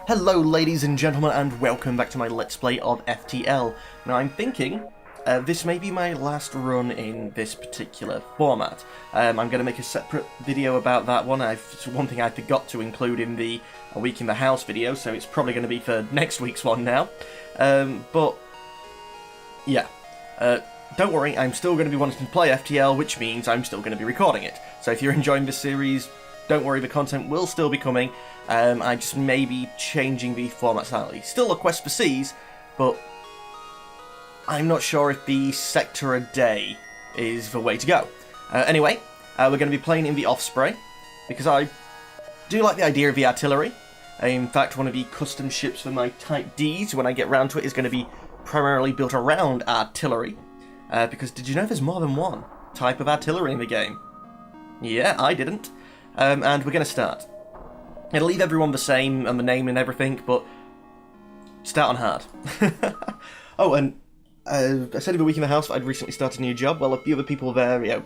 Hello ladies and gentlemen, and welcome back to my Let's Play of FTL. Now I'm thinking this may be my last run in this particular format. I'm going to make a separate video about that one. It's one thing I forgot to include in the A Week in the House video, so it's probably going to be for next week's one now. But yeah, don't worry, I'm still going to be wanting to play FTL, which means I'm still going to be recording it. So if you're enjoying this series, don't worry, the content will still be coming. I just may be changing the format slightly. Still a quest for seas, but I'm not sure if the sector a day is the way to go. Anyway, we're going to be playing in the Osprey, because I do like the idea of the artillery. In fact, one of the custom ships for my Type Ds, when I get round to it, is going to be primarily built around artillery. Because did you know there's more than one type of artillery in the game? Yeah, I didn't. And we're going to start. It'll leave everyone the same and the name and everything, but start on hard. Oh, and I said in the Week in the House that I'd recently started a new job. Well, a few other people there,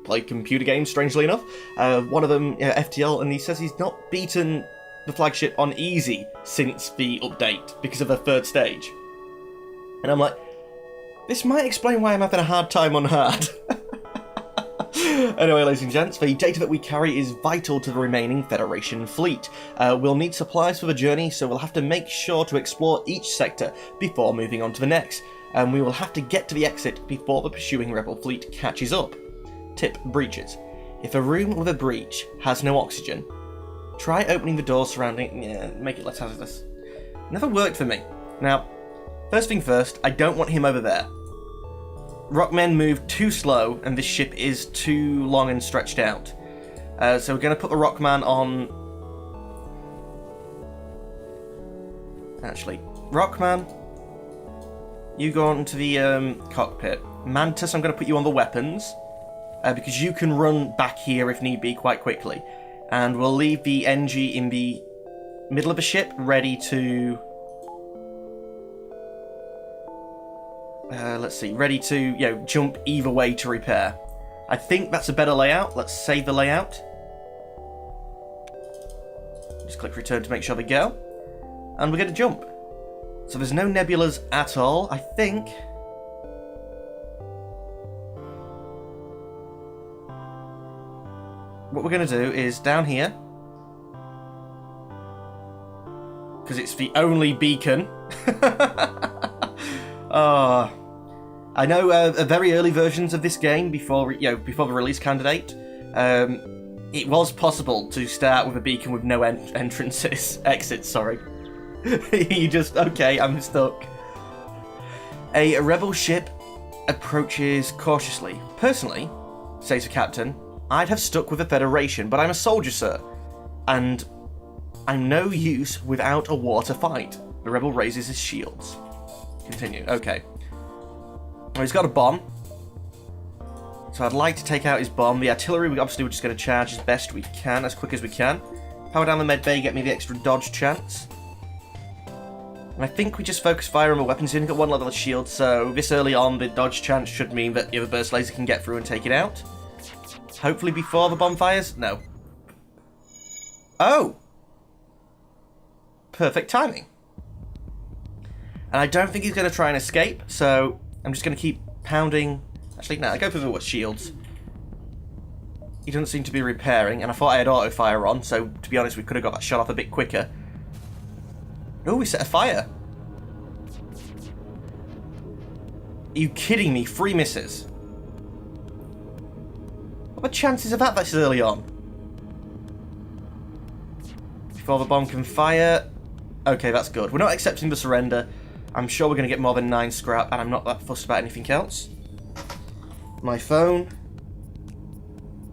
play computer games, strangely enough. One of them, FTL, and he says he's not beaten the flagship on easy since the update because of the third stage. And I'm like, this might explain why I'm having a hard time on hard. Anyway, ladies and gents, the data that we carry is vital to the remaining Federation fleet. We'll need supplies for the journey, so we'll have to make sure to explore each sector before moving on to the next. And we will have to get to the exit before the pursuing rebel fleet catches up. Tip: breaches. If a room with a breach has no oxygen, try opening the doors surrounding... make it less hazardous. Never worked for me. Now, first thing first, I don't want him over there. Rockmen move too slow, and this ship is too long and stretched out. So we're going to put the Rockman on... Actually, Rockman, you go on to the cockpit. Mantis, I'm going to put you on the weapons, because you can run back here if need be quite quickly. And we'll leave the NG in the middle of the ship, ready to... let's see, ready to, jump either way to repair. I think that's a better layout. Let's save the layout. Just click return to make sure they go. And we're going to jump. So there's no nebulas at all, I think. What we're going to do is down here, because it's the only beacon. I know very early versions of this game, before the release candidate, it was possible to start with a beacon with no exits, sorry. You just, okay, I'm stuck. A rebel ship approaches cautiously. Personally, says the captain, I'd have stuck with the Federation, but I'm a soldier, sir, and I'm no use without a war to fight. The rebel raises his shields. Continue. Okay. Well, he's got a bomb, so I'd like to take out his bomb. The artillery, we're just going to charge as best we can, as quick as we can. Power down the med bay, get me the extra dodge chance. And I think we just focus fire on the weapons. He's only got one level of shield, so this early on, the dodge chance should mean that the other burst laser can get through and take it out. Hopefully before the bomb fires? No. Oh! Perfect timing. And I don't think he's going to try and escape, so I'm just going to keep pounding. Actually, no, I go for the shields. He doesn't seem to be repairing, and I thought I had auto-fire on, so to be honest, we could have got that shot off a bit quicker. Oh, we set a fire. Are you kidding me? 3 misses. What are the chances of that this early on? Before the bomb can fire. Okay, that's good. We're not accepting the surrender. I'm sure we're going to get more than 9 scrap, and I'm not that fussed about anything else. My phone.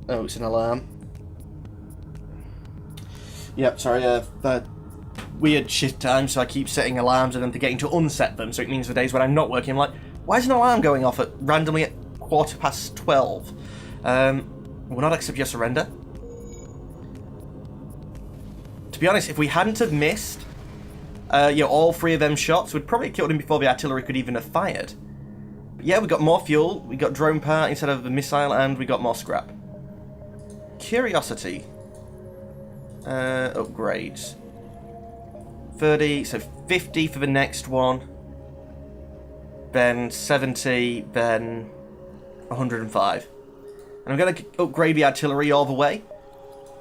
Oh, it's an alarm. Yep, sorry, weird shift time, so I keep setting alarms and then forgetting to unset them, so it means the days when I'm not working, I'm like, why is an alarm going off randomly at 12:15? We'll not accept your surrender. To be honest, if we hadn't have missed all 3 of them shots, we'd probably killed him before the artillery could even have fired. But yeah, we got more fuel, we got drone power instead of the missile, and we got more scrap. Curiosity. Upgrades. 30, so 50 for the next one. Then 70, then 105. And I'm going to upgrade the artillery all the way.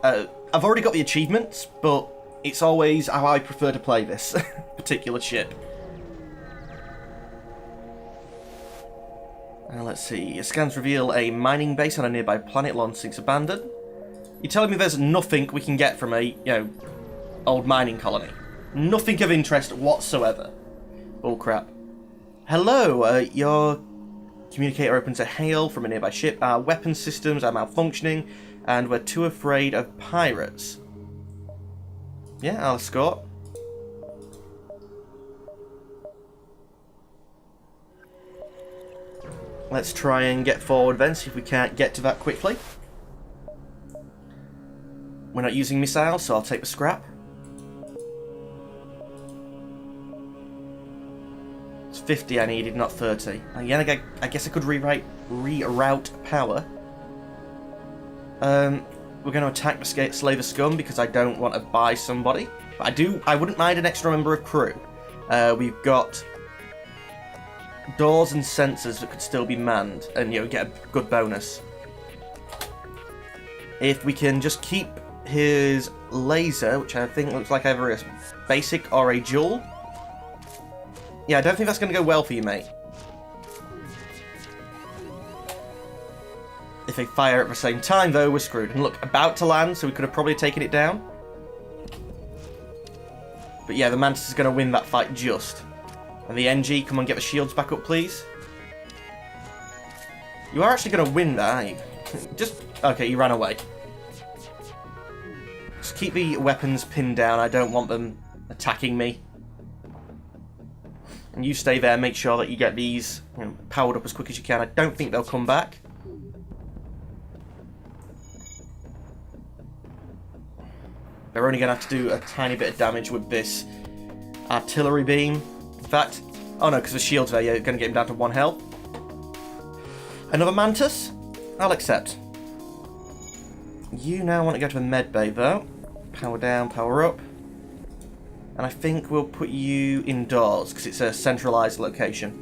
I've already got the achievements, but it's always how I prefer to play this particular ship. Let's see. Scans reveal a mining base on a nearby planet long since abandoned. You're telling me there's nothing we can get from a, old mining colony? Nothing of interest whatsoever. Oh crap. Hello, your communicator opens a hail from a nearby ship. Our weapon systems are malfunctioning, and we're too afraid of pirates. Yeah, I'll escort. Let's try and get forward then, see if we can't get to that quickly. We're not using missiles, so I'll take the scrap. It's 50 I needed, not 30. Again, I guess I could reroute power. We're going to attack the Slaver Scum because I don't want to buy somebody. But I wouldn't mind an extra member of crew. We've got doors and sensors that could still be manned and, get a good bonus. If we can just keep his laser, which I think looks like either a basic or a dual. Yeah, I don't think that's going to go well for you, mate. If they fire at the same time, though, we're screwed. And look, about to land, so we could have probably taken it down. But yeah, the Mantis is going to win that fight just. And the NG, come on, get the shields back up, please. You are actually going to win that, aren't you? Just... Okay, you ran away. Just keep the weapons pinned down. I don't want them attacking me. And you stay there, make sure that you get these powered up as quick as you can. I don't think they'll come back. They're only going to have to do a tiny bit of damage with this artillery beam. In fact, oh no, because the shield's there, you're going to get him down to 1 health. Another Mantis? I'll accept. You now want to go to the med bay, though. Power down, power up. And I think we'll put you indoors, because it's a centralised location.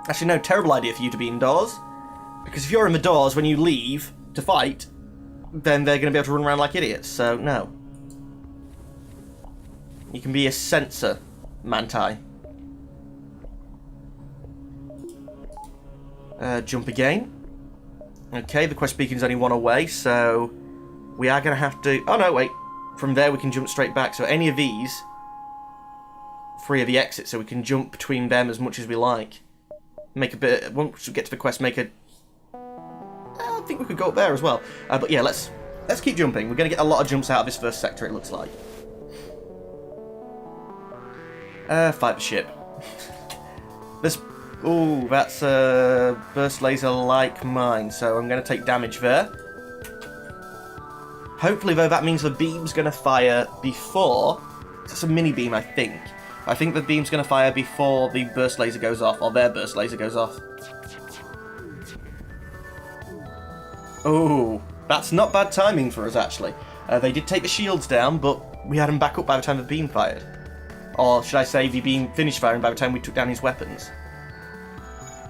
Actually, no, terrible idea for you to be indoors. Because if you're in the doors when you leave to fight, then they're going to be able to run around like idiots, so no. You can be a sensor, Manti. Jump again. Okay, the quest beacon's only 1 away, so we are going to have to... Oh no, wait. From there we can jump straight back, so any of these... 3 are the exits, so we can jump between them as much as we like. Make a bit... Once we get to the quest, make a... I think we could go up there as well. But yeah, let's keep jumping. We're going to get a lot of jumps out of this first sector, it looks like. Fight the ship. This... Ooh, that's a burst laser like mine, so I'm going to take damage there. Hopefully, though, that means the beam's going to fire before... It's a mini beam, I think. I think the beam's going to fire before the burst laser goes off, or their burst laser goes off. Oh, that's not bad timing for us, actually. They did take the shields down, but we had them back up by the time the beam fired. Or should I say the beam finished firing by the time we took down his weapons.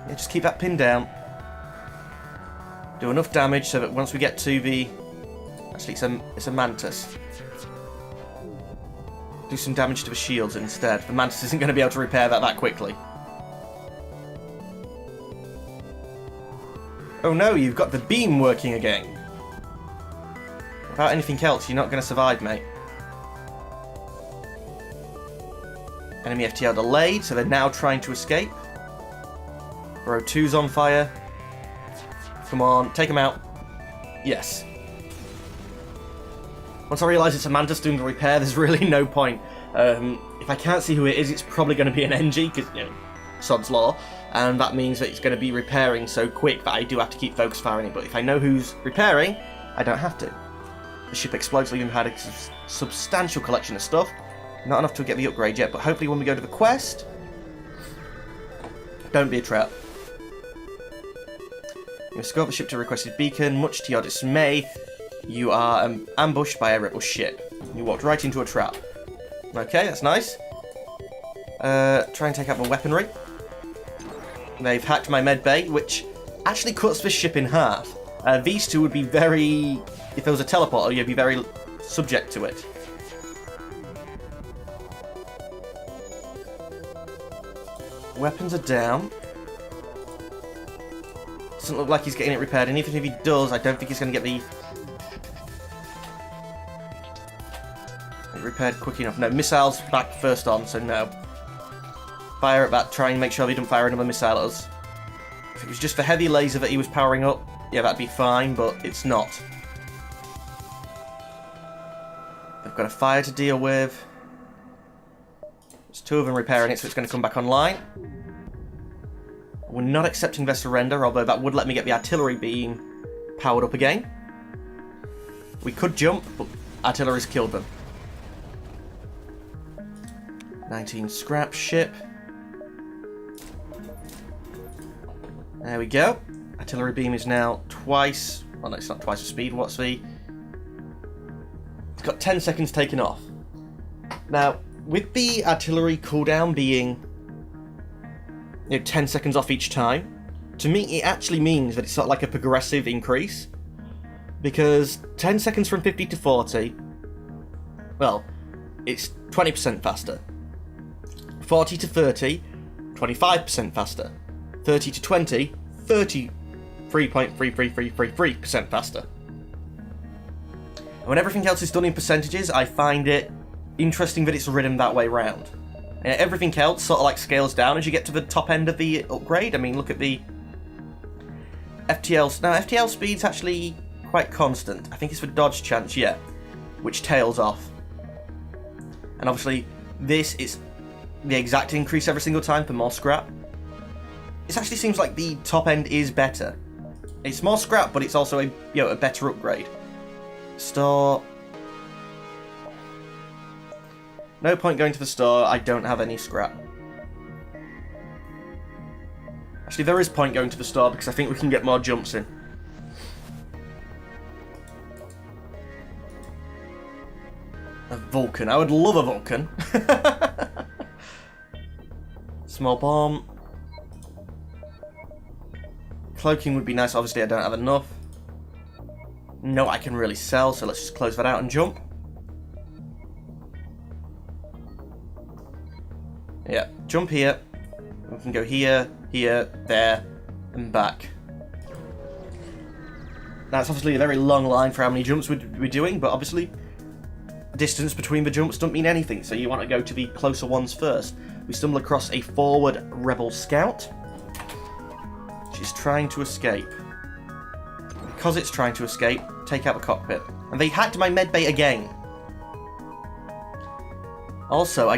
Yeah, just keep that pinned down. Do enough damage so that once we get to the... Actually, it's a Mantis. Do some damage to the shields instead. The Mantis isn't going to be able to repair that quickly. Oh no, you've got the beam working again. Without anything else, you're not going to survive, mate. Enemy FTL delayed, so they're now trying to escape. Row 2's on fire. Come on, take him out. Yes. Once I realise it's a Mantis doing the repair, there's really no point. If I can't see who it is, it's probably going to be an NG, because, sod's law. And that means that it's going to be repairing so quick that I do have to keep focus firing it. But if I know who's repairing, I don't have to. The ship explodes, leaving had a substantial collection of stuff. Not enough to get the upgrade yet, but hopefully when we go to the quest... Don't be a trap. You escort the ship to a requested beacon. Much to your dismay, you are ambushed by a rebel ship. You walked right into a trap. Okay, that's nice. Try and take out my weaponry. They've hacked my med bay, which actually cuts this ship in half. These two would be very... If there was a teleporter, you'd be very subject to it. Weapons are down. Doesn't look like he's getting it repaired, and even if he does, I don't think he's going to get the... repaired quick enough. No, missiles back first on, so no. Fire at that, try and make sure they don't fire another missile at us. If it was just the heavy laser that he was powering up, yeah, that'd be fine, but it's not. They've got a fire to deal with. There's two of them repairing it, so it's going to come back online. We're not accepting their surrender, although that would let me get the artillery beam powered up again. We could jump, but artillery's killed them. 19 scrap ship. There we go. Artillery beam is now twice... Well, no, it's not twice the speed. What's the... It's got 10 seconds taken off. Now, with the artillery cooldown being 10 seconds off each time, to me it actually means that it's sort of like a progressive increase. Because 10 seconds from 50 to 40, well, it's 20% faster. 40 to 30, 25% faster. 30 to 20, 33.33333% faster. And when everything else is done in percentages, I find it interesting that it's written that way round. And everything else sort of like scales down as you get to the top end of the upgrade. I mean, look at the FTL. Now, FTL speed's actually quite constant. I think it's for dodge chance, yeah, which tails off. And obviously, this is the exact increase every single time for more scrap. It actually seems like the top end is better. It's more scrap, but it's also a a better upgrade. Store. No point going to the store. I don't have any scrap. Actually, there is point going to the store because I think we can get more jumps in. A Vulcan. I would love a Vulcan. Small bomb. Cloaking would be nice. Obviously, I don't have enough. No, I can really sell, so let's just close that out and jump. Yeah, jump here. We can go here, here, there, and back. Now, it's obviously a very long line for how many jumps we're doing, but obviously, distance between the jumps don't mean anything, so you want to go to the closer ones first. We stumble across a forward rebel scout. She's trying to escape. Because it's trying to escape, take out the cockpit. And they hacked my medbay again. Also,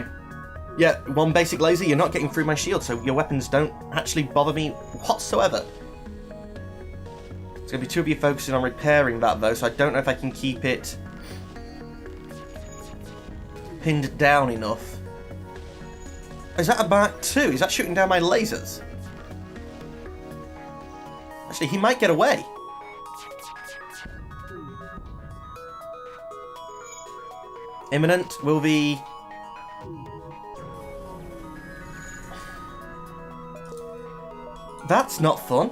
yeah, one basic laser, you're not getting through my shield, so your weapons don't actually bother me whatsoever. It's going to be two of you focusing on repairing that, though, so I don't know if I can keep it pinned down enough. Is that a Mark II? Is that shooting down my lasers? Actually, he might get away. Imminent will be... That's not fun.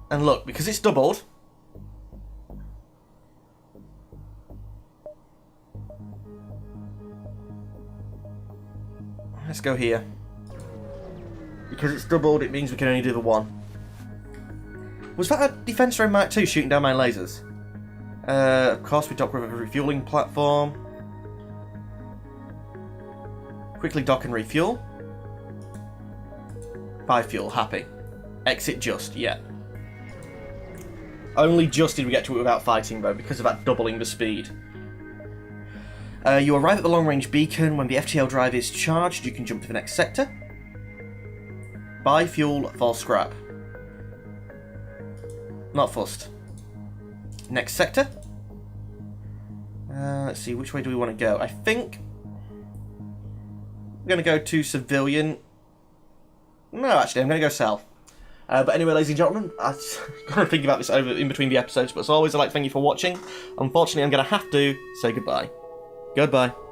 And look, because it's doubled... Let's go here. Because it's doubled, it means we can only do the one. Was that a Defense Drone Mark II shooting down my lasers? Of course, we dock with a refueling platform. Quickly dock and refuel. 5 fuel, happy. Exit just, yeah. Only just did we get to it without fighting, though, because of that doubling the speed. You arrive at the long-range beacon. When the FTL drive is charged, you can jump to the next sector. Buy fuel for scrap. Not fussed. Next sector. Let's see, which way do we want to go? I think I'm going to go to civilian. No, actually, I'm going to go south. But anyway, ladies and gentlemen, I'm going to think about this over in between the episodes, but as always, I'd like to thank you for watching. Unfortunately, I'm going to have to say goodbye. Goodbye.